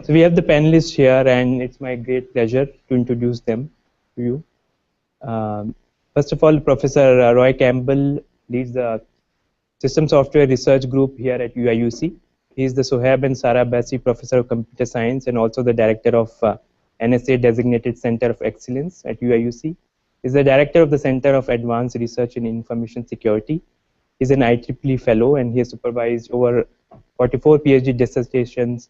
So we have the panelists here, and it's my great pleasure to introduce them to you. First of all, Professor Roy Campbell leads the System Software Research Group here at UIUC. He is the Sohaib and Sarah Bassi Professor of Computer Science and also the Director of NSA Designated Center of Excellence at UIUC. He is the Director of the Center of Advanced Research in Information Security. He is an IEEE Fellow, and he has supervised over 44 PhD dissertations,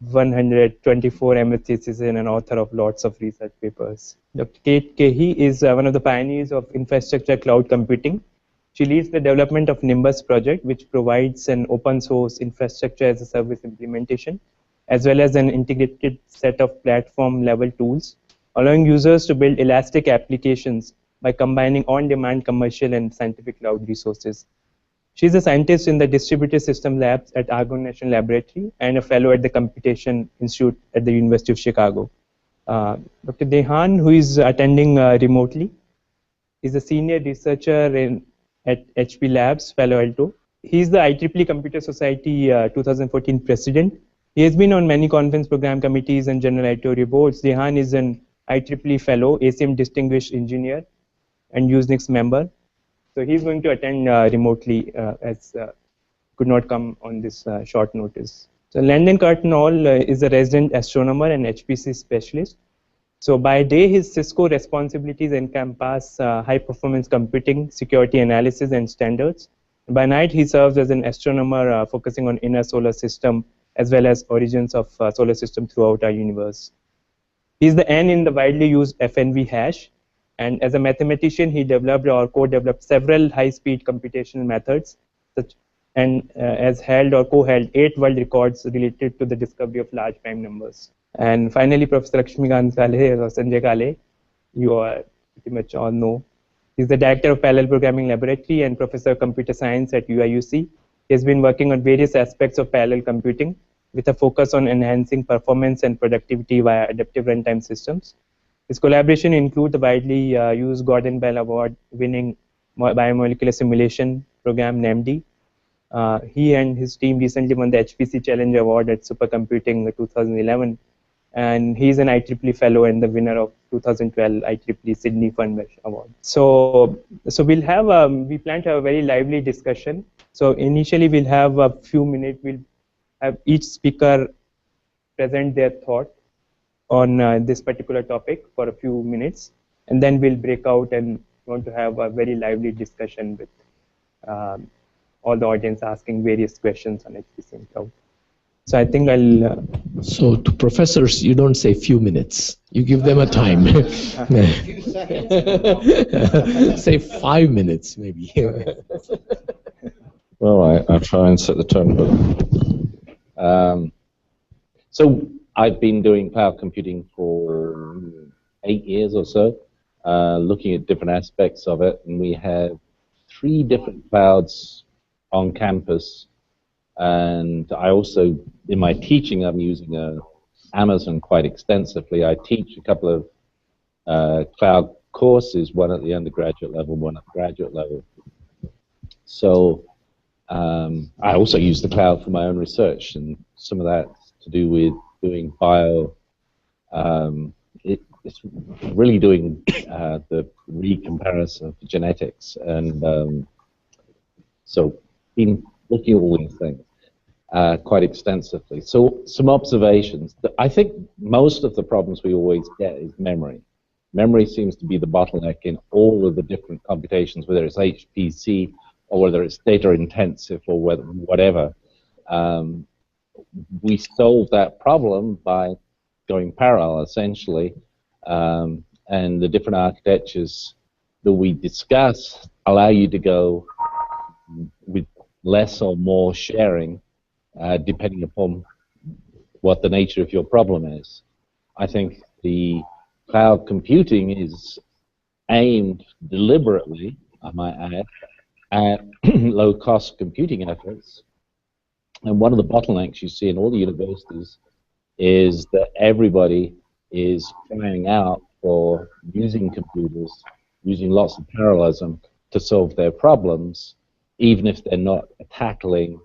124 MS theses, and an author of lots of research papers. Dr. Kate Keahey is one of the pioneers of infrastructure cloud computing. She leads the development of Nimbus project, which provides an open source infrastructure as a service implementation, as well as an integrated set of platform level tools, allowing users to build elastic applications by combining on-demand commercial and scientific cloud resources. She's a scientist in the Distributed System Labs at Argonne National Laboratory and a fellow at the Computation Institute at the University of Chicago. Dr. Dejan, who is attending remotely, is a senior researcher at HP Labs, Palo Alto. He's the IEEE Computer Society 2014 president. He has been on many conference program committees and general editorial boards. Dejan is an IEEE fellow, ACM distinguished engineer, and Usenix member. So he's going to attend remotely as could not come on this short notice. So Landon Curt Noll is a resident astronomer and HPC specialist. So by day, his Cisco responsibilities encompass high-performance computing, security analysis, and standards. By night, he serves as an astronomer focusing on inner solar system as well as origins of solar system throughout our universe. He's the N in the widely used FNV hash. And as a mathematician, he developed or co-developed several high-speed computational methods, and has held or co-held 8 world records related to the discovery of large prime numbers. And finally, Professor Laxmikant Kale, or Sanjay Kale, you are pretty much all know. He's the Director of Parallel Programming Laboratory and Professor of Computer Science at UIUC. He has been working on various aspects of parallel computing with a focus on enhancing performance and productivity via adaptive runtime systems. His collaboration include the widely used Gordon Bell Award-winning biomolecular simulation program, NAMD. He and his team recently won the HPC Challenge Award at Supercomputing 2011, and he is an IEEE Fellow and the winner of 2012 IEEE Sydney Fund Award. So we'll have we plan to have a very lively discussion. So initially we'll have a few minutes. We'll have each speaker present their thought on this particular topic for a few minutes, and then we'll break out and want to have a very lively discussion with all the audience asking various questions on HPC and cloud. So I think I'll... So to professors, you don't say few minutes. You give them a time. Say 5 minutes, maybe. Well, I'll try and set the tone. So I've been doing cloud computing for 8 years or so, looking at different aspects of it, and we have 3 different clouds on campus. And I also, in my teaching, I'm using Amazon quite extensively. I teach a couple of cloud courses, one at the undergraduate level, one at the graduate level. So I also use the cloud for my own research, and some of that's to do with doing bio. It's really doing the recomparison of genetics, and so been looking at all these things quite extensively. So some observations. I think most of the problems we always get is memory. Memory seems to be the bottleneck in all of the different computations, whether it's HPC or whether it's data intensive or whatever. We solve that problem by going parallel, essentially, and the different architectures that we discuss allow you to go with less or more sharing, depending upon what the nature of your problem is. I think the cloud computing is aimed deliberately, I might add, at low-cost computing efforts. And one of the bottlenecks you see in all the universities is that everybody is trying out for using computers, using lots of parallelism to solve their problems, even if they're not tackling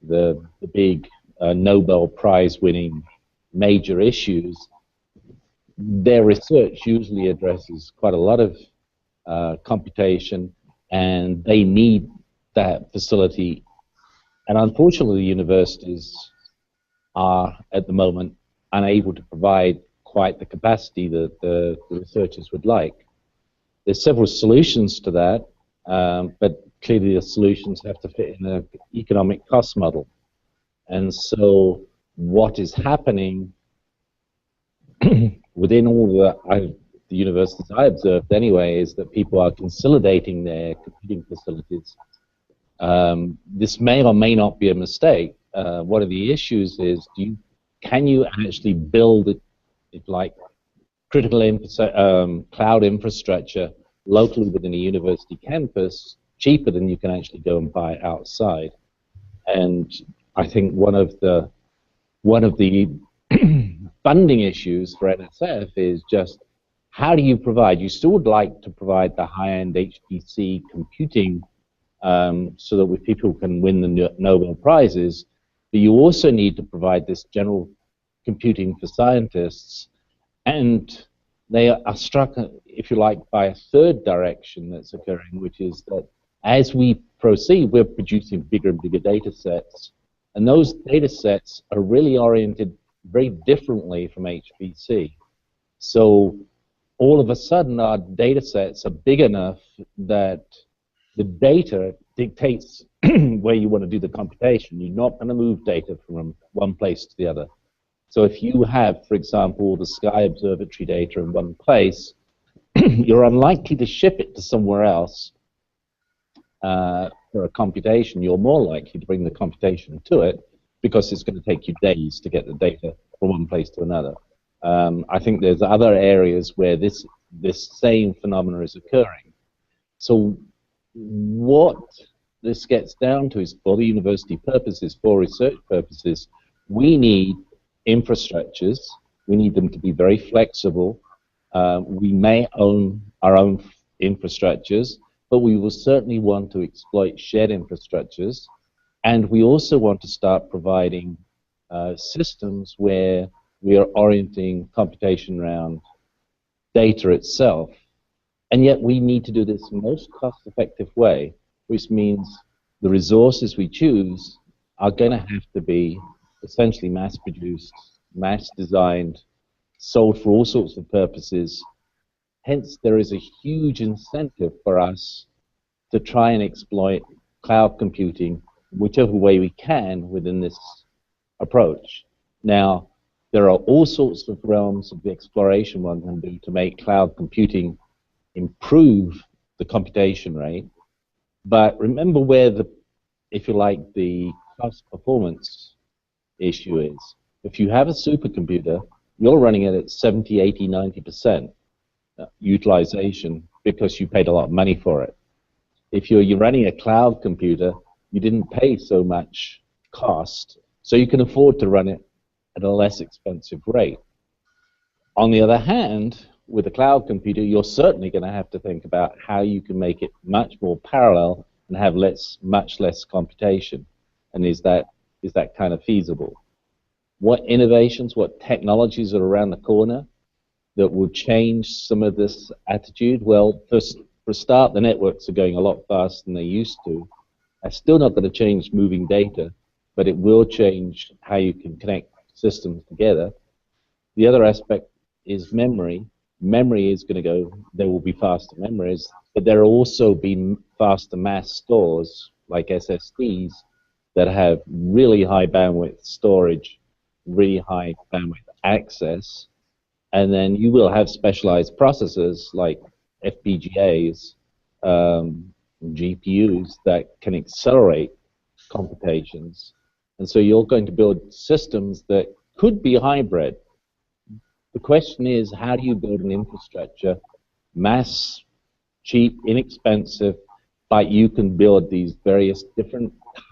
the big Nobel Prize winning major issues, their research usually addresses quite a lot of computation, and they need that facility. And unfortunately, the universities are, at the moment, unable to provide quite the capacity that the researchers would like. There's several solutions to that, but clearly the solutions have to fit in an economic cost model. And so what is happening within all the universities I observed anyway is that people are consolidating their computing facilities. This may or may not be a mistake. One of the issues is, can you actually build, if like, critical cloud infrastructure locally within a university campus cheaper than you can actually go and buy outside? And I think one of the funding issues for NSF is just, how do you provide? You still would like to provide the high-end HPC computing so that people can win the Nobel Prizes, but you also need to provide this general computing for scientists. And they are struck, if you like, by a third direction that's occurring, which is that as we proceed, we're producing bigger and bigger data sets. And those data sets are really oriented very differently from HPC. So all of a sudden, our data sets are big enough that the data dictates where you want to do the computation. You're not going to move data from one place to the other. So if you have, for example, the Sky Observatory data in one place, you're unlikely to ship it to somewhere else for a computation. You're more likely to bring the computation to it because it's going to take you days to get the data from one place to another. I think there's other areas where this same phenomena is occurring. So what this gets down to is, for the university purposes, for research purposes, we need infrastructures. We need them to be very flexible. We may own our own infrastructures, but we will certainly want to exploit shared infrastructures. And we also want to start providing systems where we are orienting computation around data itself. And yet we need to do this in the most cost-effective way, which means the resources we choose are going to have to be essentially mass-produced, mass-designed, sold for all sorts of purposes. Hence, there is a huge incentive for us to try and exploit cloud computing whichever way we can within this approach. Now, there are all sorts of realms of the exploration one can do to make cloud computing improve the computation rate. But remember where the, if you like, the cost performance issue is. If you have a supercomputer, you're running it at 70, 80, 90% utilization because you paid a lot of money for it. If you're running a cloud computer, you didn't pay so much cost, so you can afford to run it at a less expensive rate. On the other hand, with a cloud computer, you're certainly going to have to think about how you can make it much more parallel and have much less computation. And is that kind of feasible? What innovations, what technologies are around the corner that will change some of this attitude? Well, for a start, the networks are going a lot faster than they used to. That's still not going to change moving data, but it will change how you can connect systems together. The other aspect is memory. Memory is going to go, there will be faster memories, but there will also be faster mass stores like SSDs that have really high bandwidth storage, really high bandwidth access, and then you will have specialized processors like FPGAs, GPUs that can accelerate computations. And so you're going to build systems that could be hybrid. The question is, how do you build an infrastructure, mass, cheap, inexpensive, but you can build these various different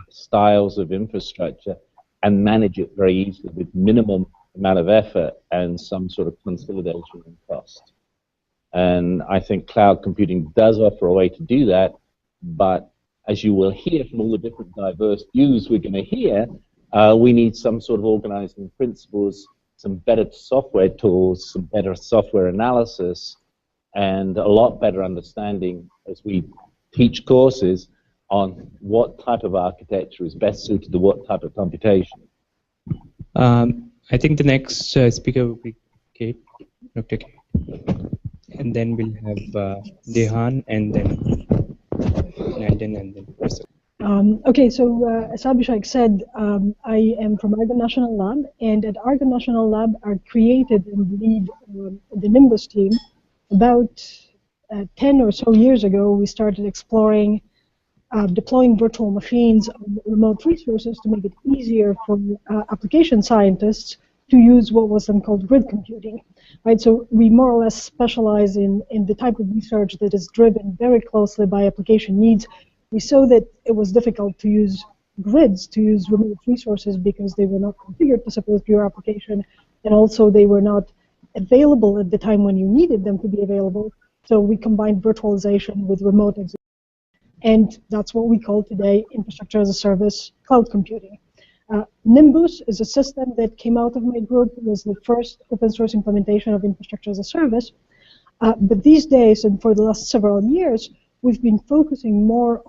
styles of infrastructure and manage it very easily with minimum amount of effort and some sort of consolidation in cost. And I think cloud computing does offer a way to do that, but as you will hear from all the different diverse views we're going to hear, we need some sort of organizing principles some better software tools, some better software analysis, and a lot better understanding as we teach courses on what type of architecture is best suited to what type of computation. I think the next speaker will be Kate, Dr. Kate. And then we'll have Dejan, and then Landon, and then Professor. Okay, so as Abhishek said, I am from Argonne National Lab, and at Argonne National Lab I created and lead the Nimbus team. About 10 or so years ago, we started exploring deploying virtual machines on remote resources to make it easier for application scientists to use what was then called grid computing. Right, so we more or less specialize in the type of research that is driven very closely by application needs. We saw that it was difficult to use grids, to use remote resources, because they were not configured to support your application, and also they were not available at the time when you needed them to be available. So we combined virtualization with remote execution. And that's what we call today infrastructure as a service cloud computing. Nimbus is a system that came out of my group. It was the first open source implementation of infrastructure as a service. But these days, and for the last several years, we've been focusing more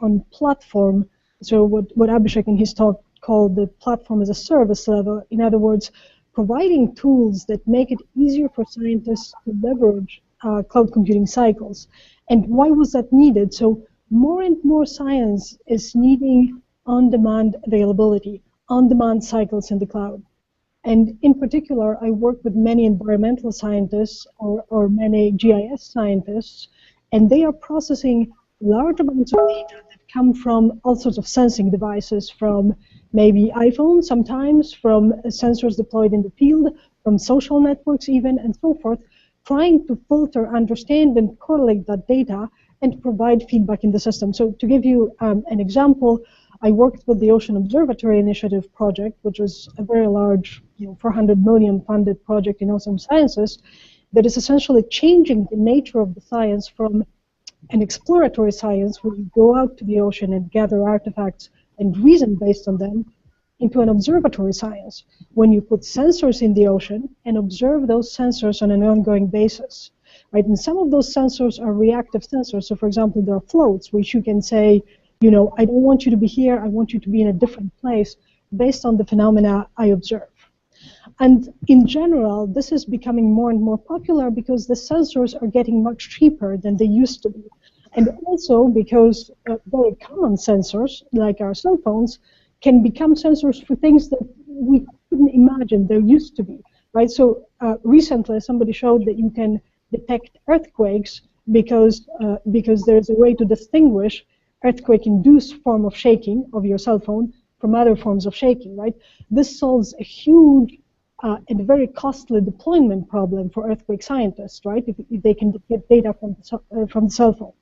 on platform. So what Abhishek in his talk called the platform as a service level. In other words, providing tools that make it easier for scientists to leverage cloud computing cycles. And why was that needed? So more and more science is needing on-demand availability, on-demand cycles in the cloud. And in particular, I work with many environmental scientists or many GIS scientists, and they are processing large amounts of data that come from all sorts of sensing devices, from maybe iPhones sometimes, from sensors deployed in the field, from social networks even, and so forth, trying to filter, understand, and correlate that data and provide feedback in the system. So to give you an example, I worked with the Ocean Observatory Initiative project, which was a very large, 400 million funded project in ocean sciences, that is essentially changing the nature of the science from an exploratory science where you go out to the ocean and gather artifacts and reason based on them, into an observatory science, when you put sensors in the ocean and observe those sensors on an ongoing basis. Right? And some of those sensors are reactive sensors. So for example, there are floats which you can say, I don't want you to be here, I want you to be in a different place based on the phenomena I observe. And in general, this is becoming more and more popular because the sensors are getting much cheaper than they used to be. And also because very common sensors, like our cell phones, can become sensors for things that we couldn't imagine there used to be. Right? So recently, somebody showed that you can detect earthquakes because there's a way to distinguish earthquake-induced form of shaking of your cell phone from other forms of shaking, right? This solves a huge and very costly deployment problem for earthquake scientists, right? If they can get data from the cell phone.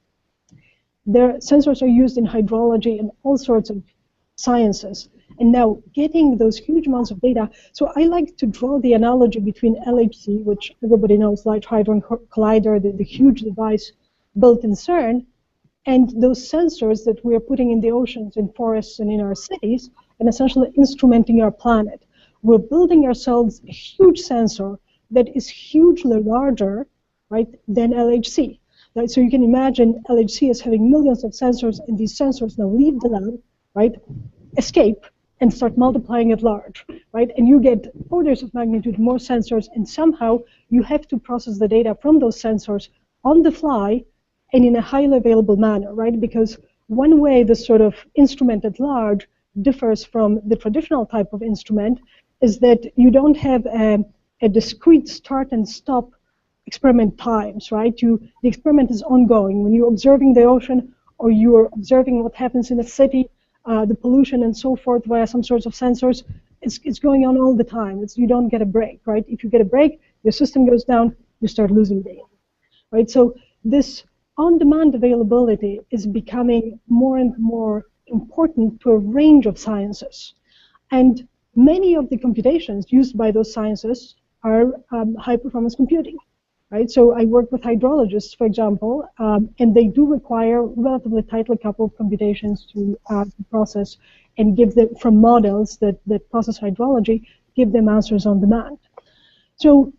Their sensors are used in hydrology and all sorts of sciences. And now getting those huge amounts of data, so I like to draw the analogy between LHC, which everybody knows, Large Hadron Collider, the huge device built in CERN, and those sensors that we are putting in the oceans, in forests, and in our cities, and essentially instrumenting our planet. We're building ourselves a huge sensor that is hugely larger, right, than LHC. Right? So you can imagine LHC as having millions of sensors, and these sensors now leave the lab, right, escape, and start multiplying at large, right? And you get orders of magnitude more sensors, and somehow you have to process the data from those sensors on the fly and in a highly available manner, right? Because one way this sort of instrument at large differs from the traditional type of instrument is that you don't have a discrete start and stop experiment times, right? The experiment is ongoing. When you're observing the ocean or you're observing what happens in a city, the pollution and so forth via some sorts of sensors, it's going on all the time. You don't get a break, right? If you get a break, your system goes down, you start losing data, right? So this on-demand availability is becoming more and more important to a range of sciences. And many of the computations used by those sciences are high-performance computing. Right? So I work with hydrologists, for example, and they do require relatively tightly coupled computations to process and give them, from models that process hydrology, give them answers on demand. So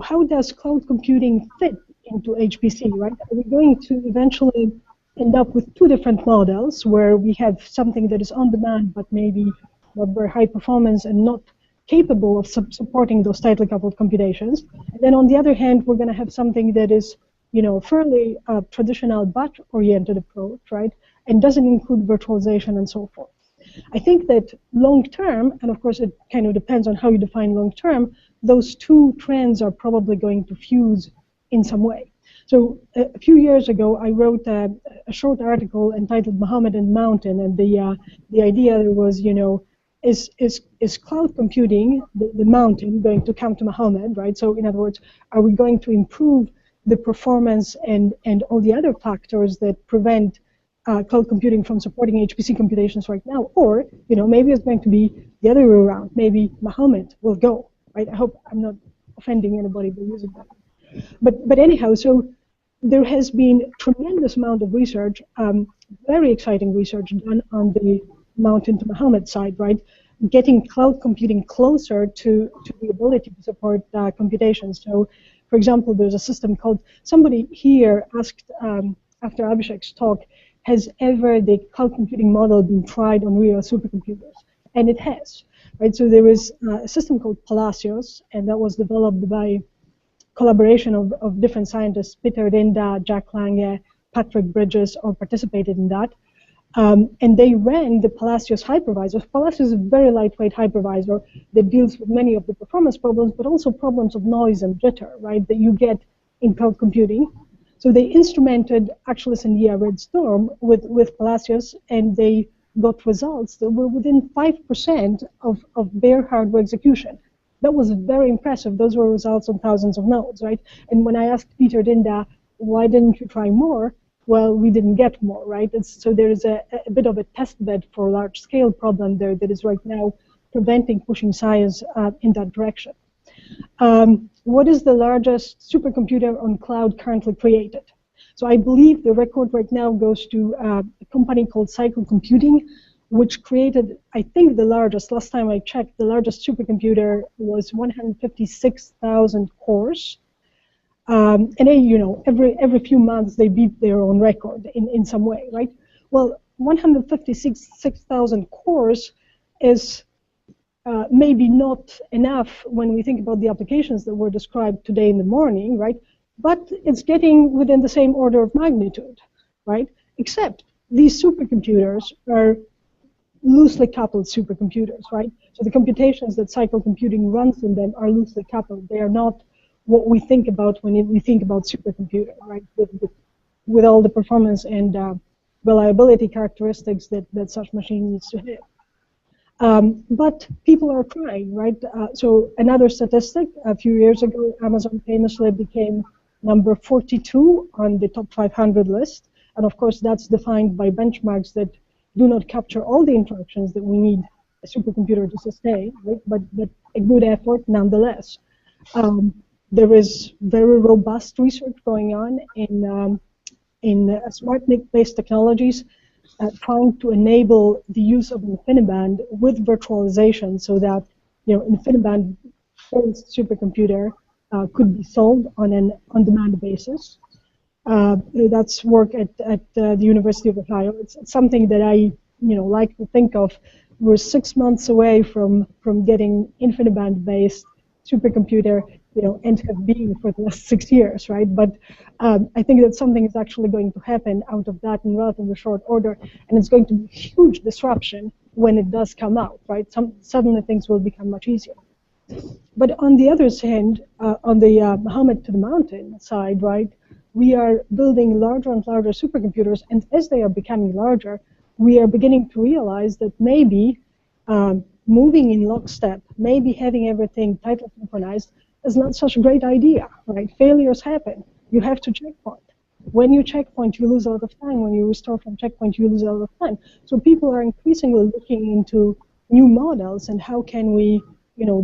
how does cloud computing fit into HPC, right? Are we going to eventually end up with two different models where we have something that is on demand but maybe not very high performance and not capable of supporting those tightly coupled computations? And then on the other hand, we're going to have something that is fairly traditional batch-oriented approach, right? And doesn't include virtualization and so forth. I think that long term, and of course it kind of depends on how you define long term, those two trends are probably going to fuse in some way. So a few years ago, I wrote a short article entitled "Muhammad and Mountain," and the idea was, is cloud computing, the mountain, going to come to Muhammad, right? So in other words, are we going to improve the performance and all the other factors that prevent cloud computing from supporting HPC computations right now? Or, maybe it's going to be the other way around. Maybe Muhammad will go, right? I hope I'm not offending anybody by using that. But anyhow, so there has been tremendous amount of research, very exciting research done on the mountain to Muhammad side, right? Getting cloud computing closer to the ability to support computation. So, for example, there's a system called, somebody here asked after Abhishek's talk, has ever the cloud computing model been tried on real supercomputers? And it has, right? So there is a system called Palacios, and that was developed by collaboration of different scientists. Peter Rinda, Jack Lange, Patrick Bridges all participated in that. And they ran the Palacios hypervisor. Palacios is a very lightweight hypervisor that deals with many of the performance problems, but also problems of noise and jitter, right, that you get in cloud computing. So they instrumented Actualus and the Red Storm with Palacios, and they got results that were within 5% of bare hardware execution. That was very impressive. Those were results on thousands of nodes, right? And when I asked Peter Dinda, why didn't you try more? Well, we didn't get more, right? So there is a bit of a test bed for a large-scale problem there that is right now preventing pushing science in that direction. What is the largest supercomputer on cloud currently created? So I believe the record right now goes to a company called Cycle Computing, which created, I think, the largest. Last time I checked, the largest supercomputer was 156,000 cores. And they, every few months they beat their own record in some way, right? Well, 156,000 cores is maybe not enough when we think about the applications that were described today in the morning, right? But it's getting within the same order of magnitude, right? Except these supercomputers are loosely coupled supercomputers, right? So the computations that Cycle Computing runs in them are loosely coupled. They are not what we think about when we think about supercomputer, right? With all the performance and reliability characteristics that such machine needs to have. But people are trying, right? So another statistic, a few years ago, Amazon famously became number 42 on the top 500 list. And of course, that's defined by benchmarks that do not capture all the interactions that we need a supercomputer to sustain, right? But a good effort nonetheless. There is very robust research going on in smart NIC-based technologies, trying to enable the use of InfiniBand with virtualization, so that InfiniBand-based supercomputer could be sold on an on-demand basis. That's work at the University of Ohio. It's something that I like to think of. We're 6 months away from getting InfiniBand-based supercomputer, and have been for the last 6 years, right? But I think that something is actually going to happen out of that in relatively short order, and it's going to be a huge disruption when it does come out, right? Suddenly things will become much easier. But on the other hand, on the Muhammad to the mountain side, right, we are building larger and larger supercomputers, and as they are becoming larger, we are beginning to realize that maybe moving in lockstep, maybe having everything tightly synchronized, is not such a great idea, right? Failures happen. You have to checkpoint. When you checkpoint, you lose a lot of time. When you restore from checkpoint, you lose a lot of time. So people are increasingly looking into new models and how can we,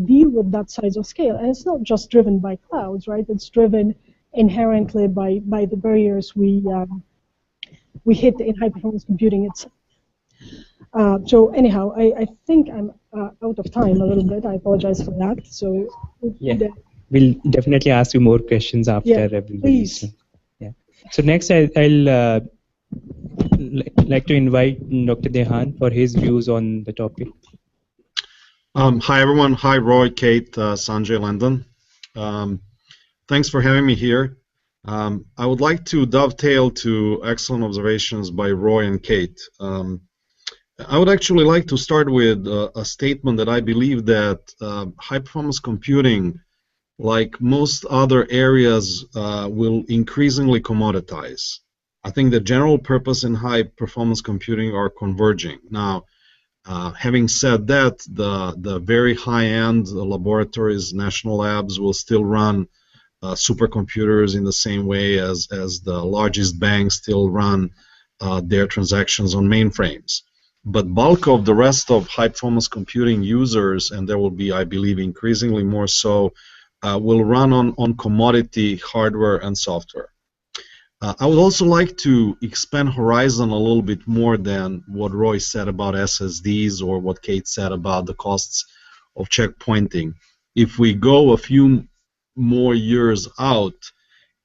deal with that size of scale. And it's not just driven by clouds, right? It's driven inherently by the barriers we hit in high-performance computing itself. So anyhow, I think I'm out of time a little bit. I apologize for that. So yeah, we'll definitely ask you more questions after yeah, everybody's please. done. Yeah. So next, I'll like to invite Dr. Dejan for his views on the topic. Hi everyone. Hi Roy, Kate, Sanjay, Landon. Thanks for having me here. I would like to dovetail to excellent observations by Roy and Kate. I would actually like to start with a statement that I believe that high-performance computing, like most other areas, will increasingly commoditize. I think the general purpose in high-performance computing are converging. Now, having said that, the very high-end laboratories, national labs, will still run supercomputers in the same way as the largest banks still run their transactions on mainframes. But bulk of the rest of high-performance computing users, and there will be, I believe, increasingly more so, will run on commodity hardware and software. I would also like to expand horizon a little bit more than what Roy said about SSDs or what Kate said about the costs of checkpointing. If we go a few more years out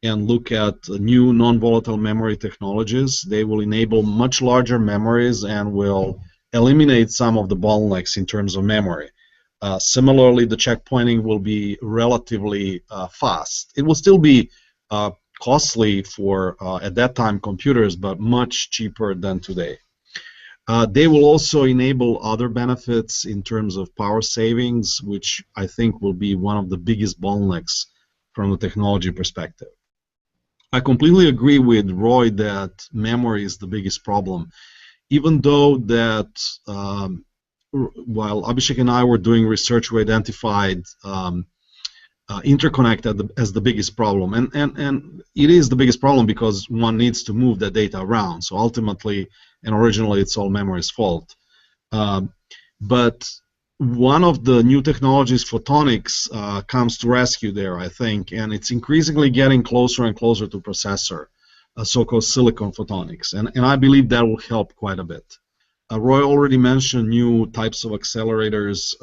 and look at new non-volatile memory technologies, they will enable much larger memories and will eliminate some of the bottlenecks in terms of memory. Similarly, the checkpointing will be relatively fast. It will still be costly for, at that time, computers, but much cheaper than today. They will also enable other benefits in terms of power savings, which I think will be one of the biggest bottlenecks from the technology perspective. I completely agree with Roy that memory is the biggest problem, even though that while Abhishek and I were doing research, we identified interconnect as the biggest problem, and it is the biggest problem because one needs to move the data around. So ultimately, and originally, it's all memory's fault. But one of the new technologies, photonics, comes to rescue there, I think, and it's increasingly getting closer and closer to processor, so-called silicon photonics, and I believe that will help quite a bit. Roy already mentioned new types of accelerators,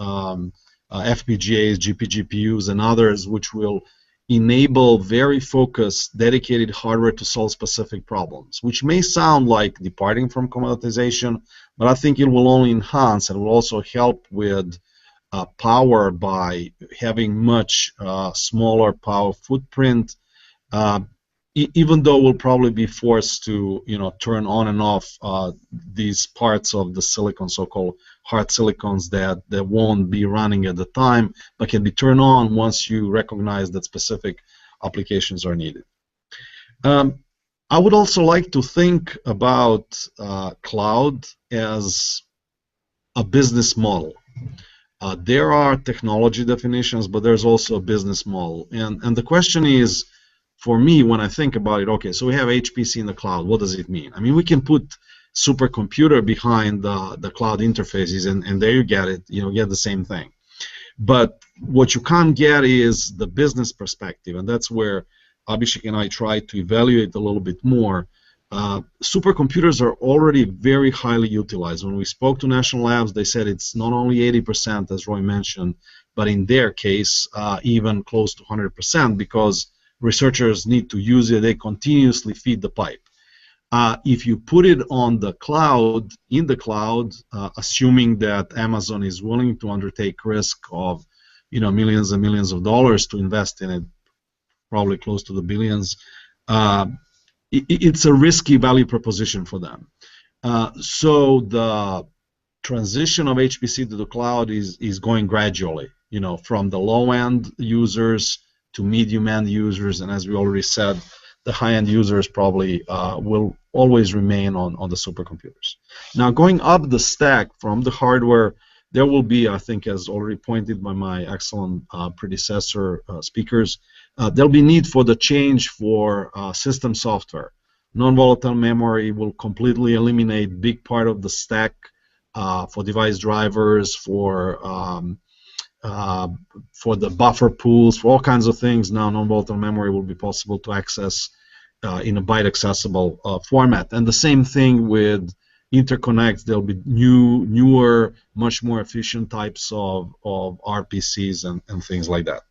FPGAs, GPGPUs, and others, which will enable very focused, dedicated hardware to solve specific problems, which may sound like departing from commoditization, but I think it will only enhance and will also help with power by having much smaller power footprint, even though we'll probably be forced to, turn on and off these parts of the silicon, so-called hard silicons that won't be running at the time, but can be turned on once you recognize that specific applications are needed. I would also like to think about cloud as a business model. There are technology definitions, but there's also a business model. And the question is, for me, when I think about it, okay, so we have HPC in the cloud. What does it mean? I mean, we can put supercomputer behind the cloud interfaces, and there you get it. You get the same thing. But what you can't get is the business perspective, and that's where Abhishek and I try to evaluate a little bit more. Supercomputers are already very highly utilized. When we spoke to national labs, they said it's not only 80%, as Roy mentioned, but in their case, even close to 100%, because researchers need to use it. They continuously feed the pipe. If you put it on the cloud, in the cloud, assuming that Amazon is willing to undertake risk of, millions and millions of dollars to invest in it, probably close to the billions, it's a risky value proposition for them. So the transition of HPC to the cloud is going gradually, from the low-end users to medium-end users, and as we already said, the high-end users probably will always remain on the supercomputers. Now, going up the stack from the hardware, there will be, I think, as already pointed by my excellent predecessor speakers, there'll be need for the change for system software. Non-volatile memory will completely eliminate big part of the stack for device drivers, for the buffer pools, for all kinds of things. Now non-volatile memory will be possible to access in a byte accessible format. And the same thing with interconnect. There'll be newer, much more efficient types of RPCs and things like that.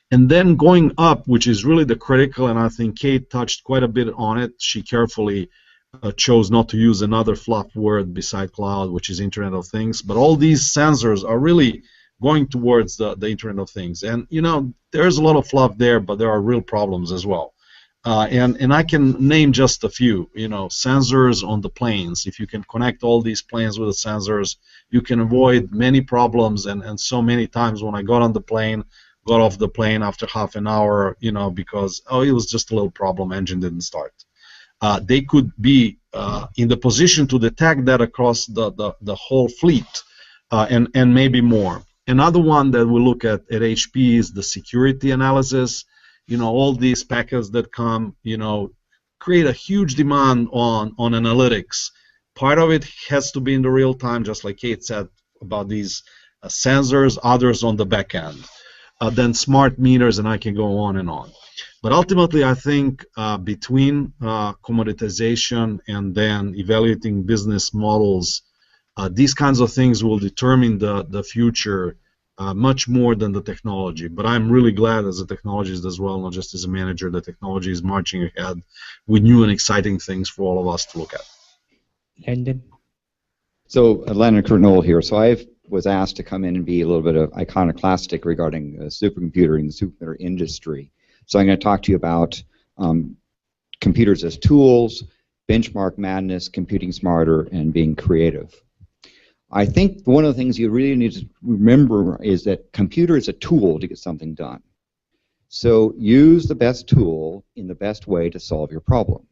And then going up, which is really the critical, and I think Kate touched quite a bit on it. She carefully chose not to use another fluff word beside cloud, which is Internet of Things. But all these sensors are really going towards the Internet of Things. And, you know, there's a lot of fluff there, but there are real problems as well. And I can name just a few, you know, sensors on the planes. If you can connect all these planes with the sensors, you can avoid many problems. And so many times when I got on the plane, got off the plane after half an hour, you know, because, oh, it was just a little problem, engine didn't start. They could be in the position to detect that across the whole fleet and maybe more. Another one that we look at HP is the security analysis. You know, all these packets that come, you know, create a huge demand on analytics. Part of it has to be in the real time, just like Kate said about these sensors, others on the back end. Then smart meters, and I can go on and on. But ultimately, I think between commoditization and then evaluating business models, these kinds of things will determine the future much more than the technology. But I'm really glad as a technologist as well, not just as a manager, the technology is marching ahead with new and exciting things for all of us to look at. Landon? So, Landon, Curt, Noll here. So I was asked to come in and be a little bit of iconoclastic regarding supercomputer and the supercomputer industry. So I'm going to talk to you about computers as tools, benchmark madness, computing smarter, and being creative. I think one of the things you really need to remember is that computer is a tool to get something done. So use the best tool in the best way to solve your problem.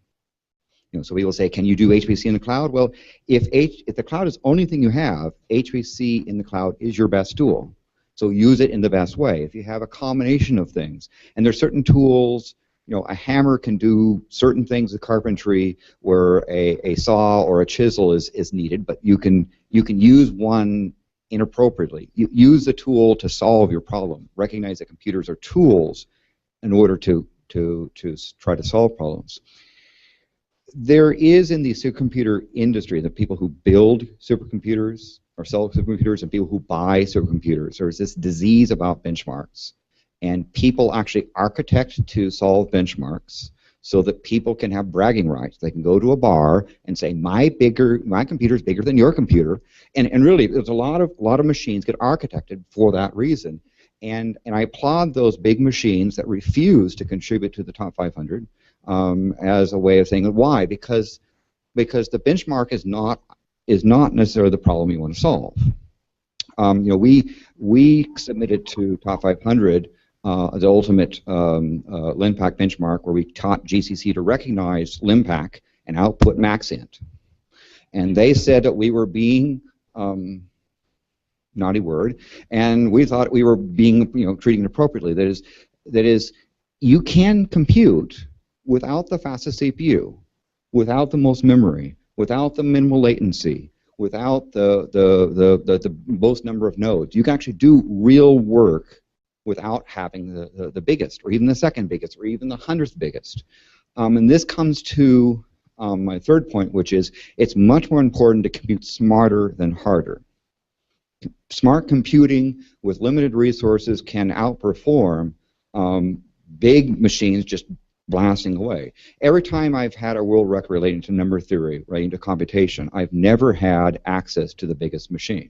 You know, so people say, can you do HPC in the cloud? Well, if the cloud is the only thing you have, HPC in the cloud is your best tool. So use it in the best way. If you have a combination of things, and there's certain tools, you know, a hammer can do certain things with carpentry where a saw or a chisel is needed, but you can use one inappropriately. You use the tool to solve your problem. Recognize that computers are tools in order to try to solve problems. There is in the supercomputer industry, the people who build supercomputers or sell supercomputers and people who buy supercomputers, there's this disease about benchmarks. And people actually architect to solve benchmarks so that people can have bragging rights. They can go to a bar and say, my computer is bigger than your computer. And really, there's a lot of machines get architected for that reason. And I applaud those big machines that refuse to contribute to the top 500 as a way of saying why? Because the benchmark is not necessarily the problem you want to solve. You know, we submitted to top 500 the ultimate LINPACK benchmark, where we taught GCC to recognize LINPACK and output maxint. And they said that we were being naughty word, and we thought we were being, you know, treating it appropriately. That is, you can compute without the fastest CPU, without the most memory, without the minimal latency, without the most number of nodes. You can actually do real work without having the biggest, or even the second biggest, or even the 100th biggest. And this comes to my third point, which is it's much more important to compute smarter than harder. Smart computing with limited resources can outperform big machines just blasting away. Every time I've had a world record relating to number theory, relating to computation, I've never had access to the biggest machine.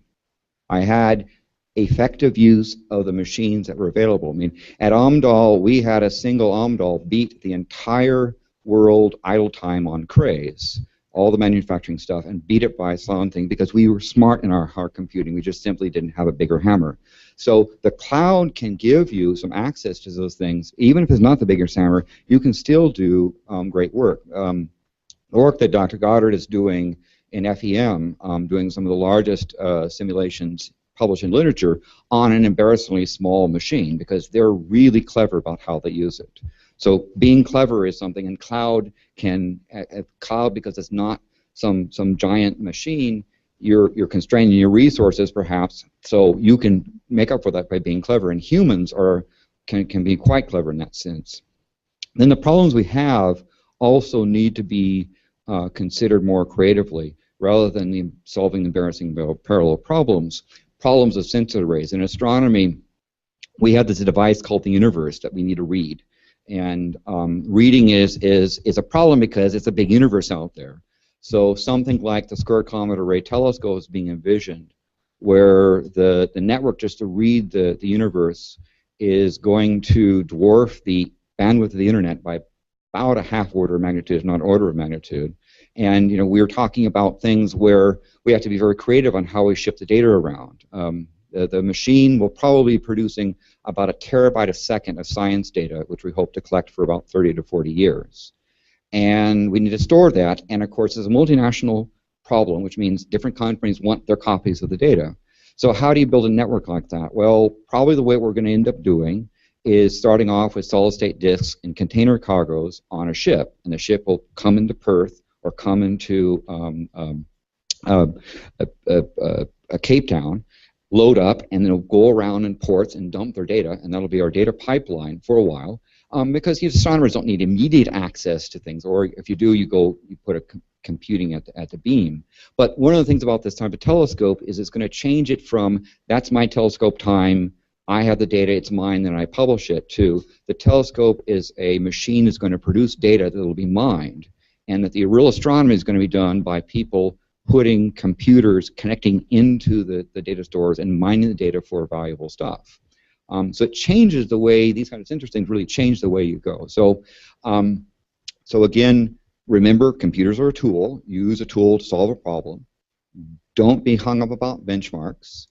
I had effective use of the machines that were available. I mean, at Amdahl, we had a single Amdahl beat the entire world idle time on Craze, all the manufacturing stuff, and beat it by something because we were smart in our hard computing. We just simply didn't have a bigger hammer. So the cloud can give you some access to those things. Even if it's not the bigger hammer, you can still do great work. The work that Dr. Goddard is doing in FEM, doing some of the largest simulations published in literature on an embarrassingly small machine, because they're really clever about how they use it. So being clever is something, and cloud can, cloud, because it's not some giant machine, you're constraining your resources perhaps, so you can make up for that by being clever, and humans can be quite clever in that sense. Then the problems we have also need to be considered more creatively. rather than solving embarrassing parallel problems, problems of sensor arrays. In astronomy, we have this device called the universe that we need to read. And reading is a problem because it's a big universe out there. So something like the Square Kilometre Array Telescope is being envisioned, where the network just to read the universe is going to dwarf the bandwidth of the internet by about a half order of magnitude, not order of magnitude. And we're talking about things where we have to be very creative on how we shift the data around. The machine will probably be producing about a terabyte a second of science data, which we hope to collect for about 30 to 40 years. And we need to store that, and of course it's a multinational problem, which means different companies want their copies of the data. So how do you build a network like that? Well, probably the way we're going to end up doing is starting off with solid-state disks and container cargoes on a ship, and the ship will come into Perth or come into Cape Town, load up, and then it'll go around in ports and dump their data, and that'll be our data pipeline for a while, because astronomers don't need immediate access to things, or if you do, you put a computing at the beam. But one of the things about this type of telescope is it's going to change it from, that's my telescope time, I have the data, it's mine, then I publish it, to the telescope is a machine that's going to produce data that will be mined, and that the real astronomy is going to be done by people putting computers, connecting into the data stores and mining the data for valuable stuff. So it changes the way, these kinds of sensor things really change the way you go. So, so again, remember, computers are a tool. Use a tool to solve a problem. Don't be hung up about benchmarks.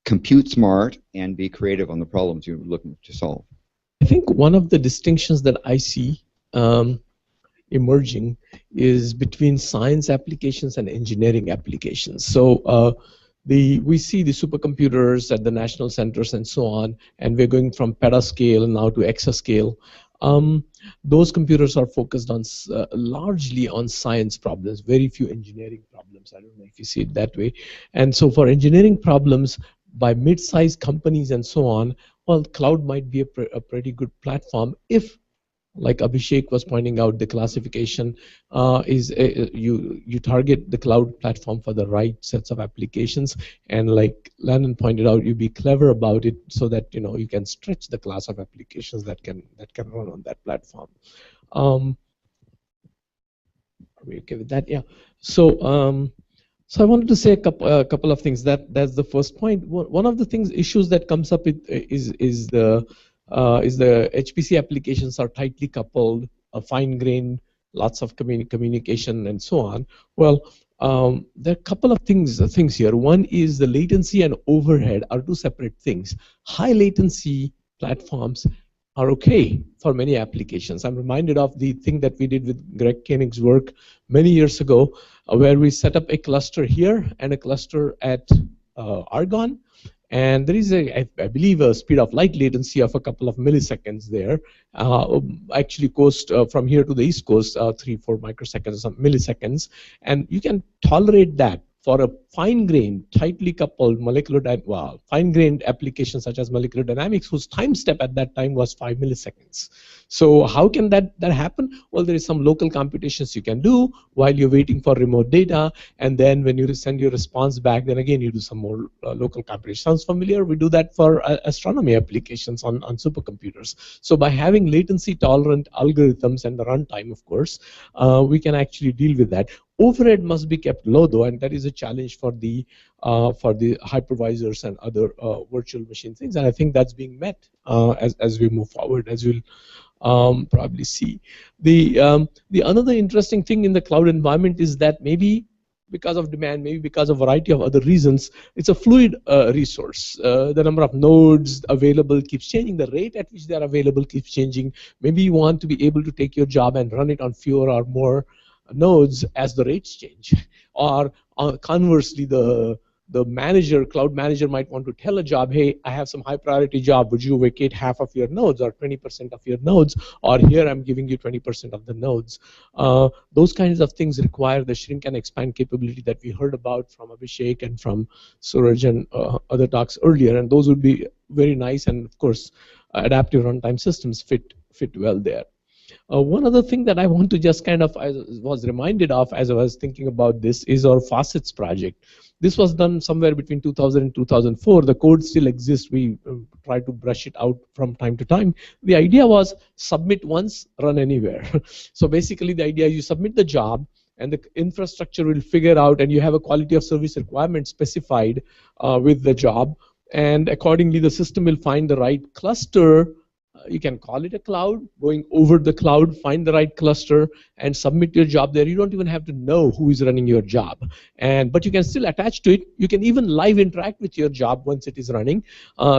Compute smart and be creative on the problems you're looking to solve. I think one of the distinctions that I see emerging is between science applications and engineering applications. So we see the supercomputers at the national centers and so on, and we're going from petascale now to exascale. Those computers are focused on largely on science problems, very few engineering problems. I don't know if you see it that way. And so for engineering problems, by mid-sized companies and so on, well, cloud might be a pretty good platform if, like Abhishek was pointing out, the classification is you target the cloud platform for the right sets of applications, and like Landon pointed out, you be clever about it so that you can stretch the class of applications that can run on that platform. Are we okay with that? Yeah. So so I wanted to say a couple of things. That's the first point. One of the issues that comes up is the HPC applications are tightly coupled, fine-grained, lots of communication, and so on. Well, there are a couple of things here. One is the latency and overhead are two separate things. High latency platforms are okay for many applications. I'm reminded of the thing that we did with Greg Koenig's work many years ago, where we set up a cluster here and a cluster at Argonne. And there is I believe, a speed of light latency of a couple of milliseconds there. Actually, coast from here to the East Coast, 3-4 microseconds, some milliseconds, and you can tolerate that for a fine-grained, tightly coupled fine-grained application such as molecular dynamics, whose time step at that time was 5 milliseconds. So how can that happen? Well, there is some local computations you can do while you're waiting for remote data, and then when you send your response back, then again you do some more local computation. Sounds familiar? We do that for astronomy applications on supercomputers. So by having latency-tolerant algorithms and the runtime, of course, we can actually deal with that. Overhead must be kept low, though, and that is a challenge for the hypervisors and other virtual machine things. And I think that's being met as we move forward, as we'll probably see. The another interesting thing in the cloud environment is that maybe because of demand, maybe because of a variety of other reasons, it's a fluid resource. The number of nodes available keeps changing. The rate at which they are available keeps changing. Maybe you want to be able to take your job and run it on fewer or more nodes as the rates change, or conversely, the cloud manager might want to tell a job, hey, I have some high priority job, would you vacate half of your nodes or 20% of your nodes, or here I'm giving you 20% of the nodes. Those kinds of things require the shrink and expand capability that we heard about from Abhishek and from Suraj and other talks earlier, and those would be very nice, and of course adaptive runtime systems fit well there. One other thing that I want to just kind of, I was reminded of as I was thinking about this, is our faucets project. This was done somewhere between 2000 and 2004. The code still exists. We try to brush it out from time to time. The idea was submit once, run anywhere. So basically the idea is you submit the job, and the infrastructure will figure out, and you have a quality of service requirement specified with the job, and accordingly the system will find the right cluster. You can call it a cloud, going over the cloud, find the right cluster, and submit your job there. You don't even have to know who is running your job. But you can still attach to it. You can even live interact with your job once it is running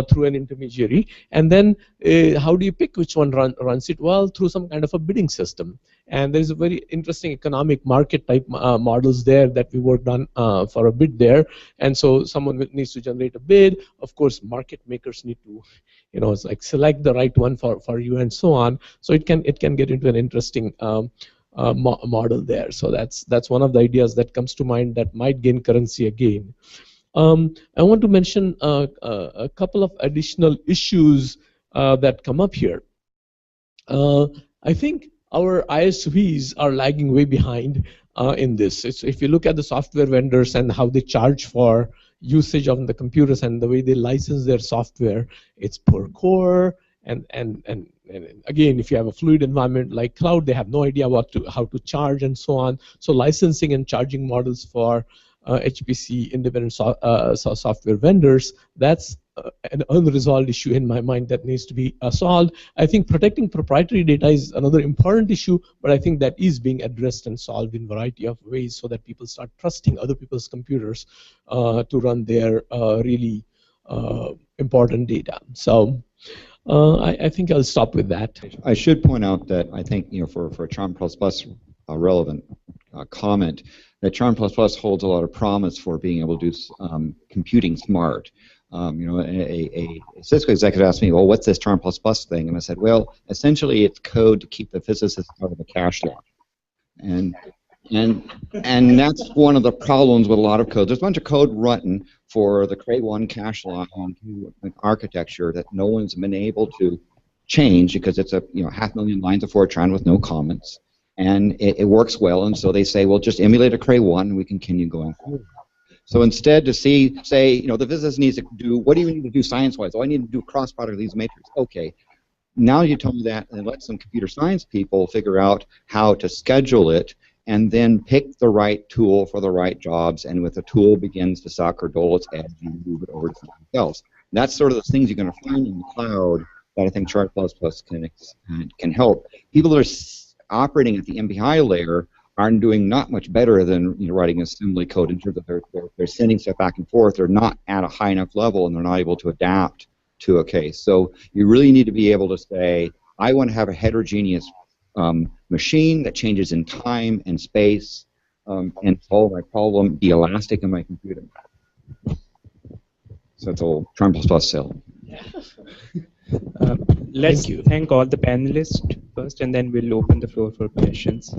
through an intermediary. And then how do you pick which one runs it? Well, through some kind of a bidding system. And there's a very interesting economic market type models there that we worked on for a bit there. And so someone needs to generate a bid. Of course, market makers need to, it's like select the right one for you and so on. So it can get into an interesting model there. So that's one of the ideas that comes to mind that might gain currency again. I want to mention a couple of additional issues that come up here. I think our ISVs are lagging way behind in this. If you look at the software vendors and how they charge for usage of the computers and the way they license their software, it's per core. And again, if you have a fluid environment like cloud, they have no idea how to charge and so on. So licensing and charging models for HPC independent software vendors, that's an unresolved issue in my mind that needs to be solved. I think protecting proprietary data is another important issue, but I think that is being addressed and solved in a variety of ways so that people start trusting other people's computers to run their really important data. So I think I'll stop with that. I should point out that I think, for a Charm++ relevant comment, that Charm++ holds a lot of promise for being able to do computing smart. A Cisco executive asked me, well, what's this Charm++ thing? And I said, well, essentially it's code to keep the physicists out of the cache lock. And that's one of the problems with a lot of code. There's a bunch of code written for the Cray-1 cache lock architecture that no one's been able to change because it's a 500,000 lines of Fortran with no comments. And it works well, and so they say, well, just emulate a Cray-1 and we can continue going forward. So instead to say, the physicist needs to do, what do you need to do science-wise? Oh, I need to do a cross product of these matrices. Okay. Now you tell me that, and let some computer science people figure out how to schedule it, and then pick the right tool for the right jobs, and with the tool begins to suck or dole its edge, you move it over to something else. And that's sort of the things you're going to find in the cloud that I think Charm++ can help. People that are operating at the MPI layer aren't doing not much better than writing assembly code in terms of they're sending stuff back and forth. They're not at a high enough level, and they're not able to adapt to a case. So you really need to be able to say, I want to have a heterogeneous machine that changes in time and space and solve my problem, be elastic in my computer. So that's all Charm++ sell. Let's thank all the panelists first, and then we'll open the floor for questions.